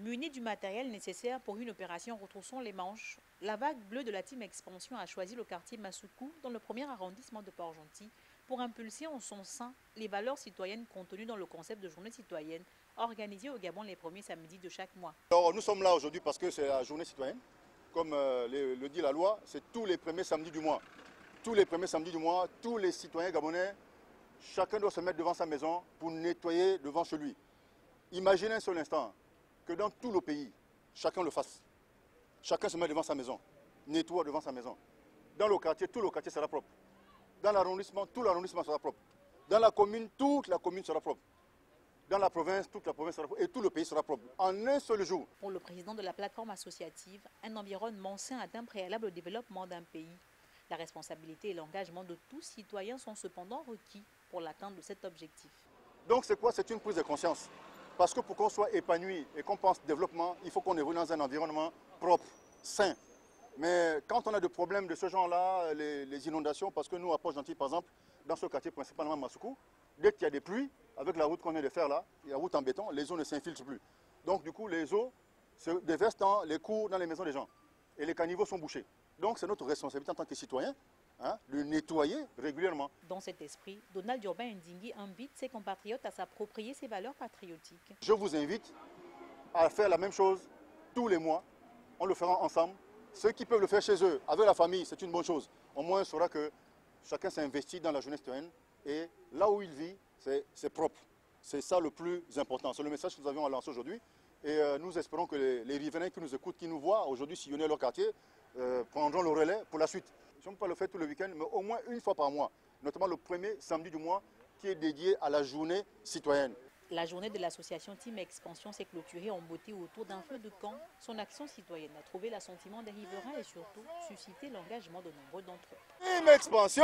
Munis du matériel nécessaire pour une opération Retroussons les manches, la vague bleue de la Team Expansion a choisi le quartier Masuku dans le premier arrondissement de Port-Gentil pour impulser en son sein les valeurs citoyennes contenues dans le concept de journée citoyenne organisée au Gabon les premiers samedis de chaque mois. Alors, nous sommes là aujourd'hui parce que c'est la journée citoyenne. Comme le dit la loi, c'est tous les premiers samedis du mois. Tous les premiers samedis du mois, tous les citoyens gabonais, chacun doit se mettre devant sa maison pour nettoyer devant chez lui. Imaginez un seul instant que dans tout le pays, chacun le fasse. Chacun se met devant sa maison, nettoie devant sa maison. Dans le quartier, tout le quartier sera propre. Dans l'arrondissement, tout l'arrondissement sera propre. Dans la commune, toute la commune sera propre. Dans la province, toute la province sera propre et tout le pays sera propre en un seul jour. Pour le président de la plateforme associative, un environnement sain est un préalable au développement d'un pays. La responsabilité et l'engagement de tous citoyens sont cependant requis pour l'atteinte de cet objectif. Donc c'est quoi? C'est une prise de conscience. Parce que pour qu'on soit épanoui et qu'on pense développement, il faut qu'on évolue dans un environnement propre, sain. Mais quand on a des problèmes de ce genre-là, les inondations, parce que nous, à Port-Gentil, par exemple, dans ce quartier, principalement Masuku, dès qu'il y a des pluies, avec la route qu'on vient de faire là, la route en béton, les eaux ne s'infiltrent plus. Donc du coup, les eaux se déversent dans les cours, dans les maisons des gens. Et les caniveaux sont bouchés. Donc c'est notre responsabilité en tant que citoyen de nettoyer régulièrement. Dans cet esprit, Donald Urbain Ndingi invite ses compatriotes à s'approprier ses valeurs patriotiques. Je vous invite à faire la même chose tous les mois. On le fera ensemble. Ceux qui peuvent le faire chez eux, avec la famille, c'est une bonne chose. Au moins, on saura que chacun s'investit dans la jeunesse citoyenne et là où il vit, c'est propre. C'est ça le plus important. C'est le message que nous avions à lancer aujourd'hui. Et nous espérons que les riverains qui nous écoutent, qui nous voient aujourd'hui sillonner leur quartier, prendront le relais pour la suite. Si on ne peut pas le faire tout le week-end, mais au moins une fois par mois, notamment le premier samedi du mois qui est dédié à la journée citoyenne. La journée de l'association Team Expansion s'est clôturée en beauté autour d'un feu de camp. Son action citoyenne a trouvé l'assentiment des riverains et surtout suscité l'engagement de nombreux d'entre eux. Team Expansion!